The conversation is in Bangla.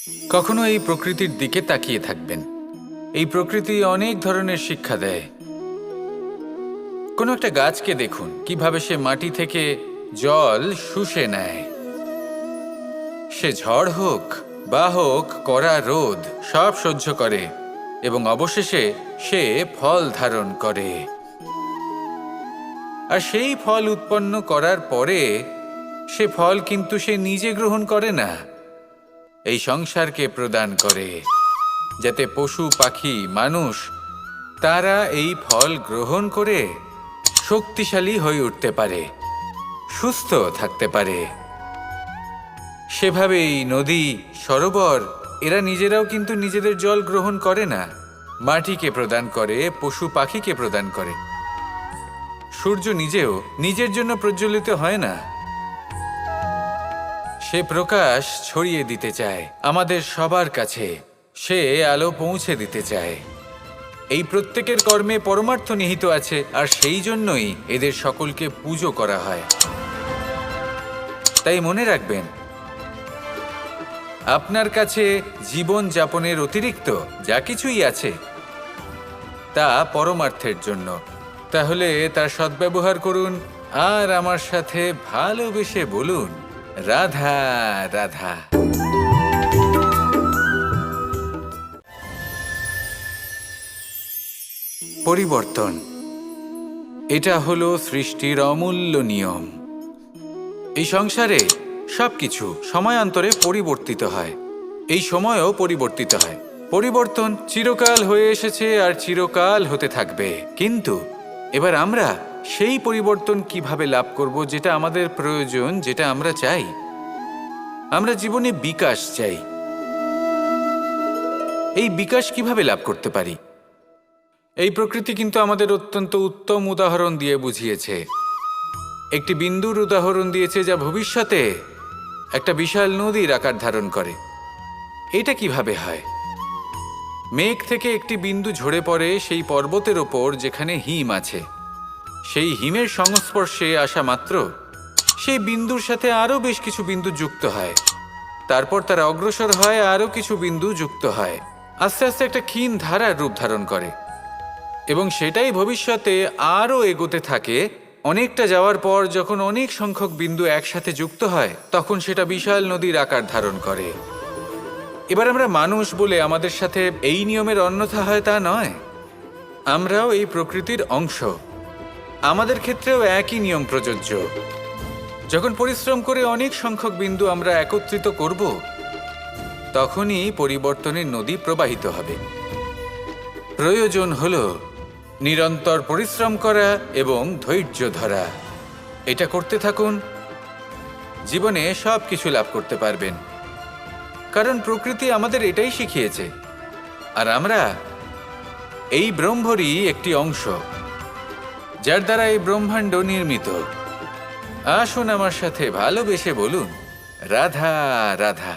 কখনো এই প্রকৃতির দিকে তাকিয়ে থাকবেন। এই প্রকৃতি অনেক ধরনের শিক্ষা দেয়। কোনো একটা গাছকে দেখুন কিভাবে সে মাটি থেকে জল শুষে নেয়। সে ঝড় হোক বা হোক কড়া রোদ সব সহ্য করে এবং অবশেষে সে ফল ধারণ করে। আর সেই ফল উৎপন্ন করার পরে সে ফল কিন্তু সে নিজে গ্রহণ করে না, এই সংসারকে প্রদান করে, যাতে পশু পাখি মানুষ তারা এই ফল গ্রহণ করে শক্তিশালী হয়ে উঠতে পারে, সুস্থ থাকতে পারে। সেভাবেই নদী, সরোবর এরা নিজেরাও কিন্তু নিজেদের জল গ্রহণ করে না, মাটিকে প্রদান করে, পশু পাখিকে প্রদান করে। সূর্য নিজেও নিজের জন্য প্রজ্বলিত হয় না, সে প্রকাশ ছড়িয়ে দিতে চায় আমাদের সবার কাছে, সে আলো পৌঁছে দিতে চায়। এই প্রত্যেকের কর্মে পরমার্থ নিহিত আছে, আর সেই জন্যই এদের সকলকে পুজো করা হয়। তাই মনে রাখবেন, আপনার কাছে জীবন যাপনের অতিরিক্ত যা কিছুই আছে তা পরমার্থের জন্য। তাহলে তার সদ্ব্যবহার করুন আর আমার সাথে ভালোবেসে বলুন, রাধা রাধা। পরিবর্তন, এটা হলো সৃষ্টির অমূল্য নিয়ম। এই সংসারে সবকিছু সময়ান্তরে পরিবর্তিত হয়, এই সময়ও পরিবর্তিত হয়। পরিবর্তন চিরকাল হয়ে এসেছে আর চিরকাল হতে থাকবে। কিন্তু এবার আমরা সেই পরিবর্তন কিভাবে লাভ করব যেটা আমাদের প্রয়োজন, যেটা আমরা চাই? আমরা জীবনে বিকাশ চাই। এই বিকাশ কিভাবে লাভ করতে পারি? এই প্রকৃতি কিন্তু আমাদের অত্যন্ত উত্তম উদাহরণ দিয়ে বুঝিয়েছে। একটি বিন্দুর উদাহরণ দিয়েছে যা ভবিষ্যতে একটা বিশাল নদীর আকার ধারণ করে। এটা কিভাবে হয়? মেঘ থেকে একটি বিন্দু ঝরে পড়ে সেই পর্বতের ওপর যেখানে হিম আছে। সেই হিমের সংস্পর্শে আসা মাত্র সেই বিন্দুর সাথে আরও বেশ কিছু বিন্দু যুক্ত হয়। তারপর তারা অগ্রসর হয়, আরও কিছু বিন্দু যুক্ত হয়, আস্তে আস্তে একটা ক্ষীণ ধারার রূপ ধারণ করে এবং সেটাই ভবিষ্যতে আরও এগোতে থাকে। অনেকটা যাওয়ার পর যখন অনেক সংখ্যক বিন্দু একসাথে যুক্ত হয়, তখন সেটা বিশাল নদীর আকার ধারণ করে। এবার আমরা মানুষ বলে আমাদের সাথে এই নিয়মের অন্যথা হয় তা নয়। আমরাও এই প্রকৃতির অংশ, আমাদের ক্ষেত্রেও একই নিয়ম প্রযোজ্য। যখন পরিশ্রম করে অনেক সংখ্যক বিন্দু আমরা একত্রিত করব, তখনই পরিবর্তনের নদী প্রবাহিত হবে। প্রয়োজন হলো নিরন্তর পরিশ্রম করা এবং ধৈর্য ধরা। এটা করতে থাকুন, জীবনে সব কিছু লাভ করতে পারবেন। কারণ প্রকৃতি আমাদের এটাই শিখিয়েছে, আর আমরা এই ব্রহ্মরই একটি অংশ, যার দ্বারা এই ব্রহ্মাণ্ড নির্মিত। আসুন আমার সাথে ভালোবেসে বলুন, রাধা রাধা।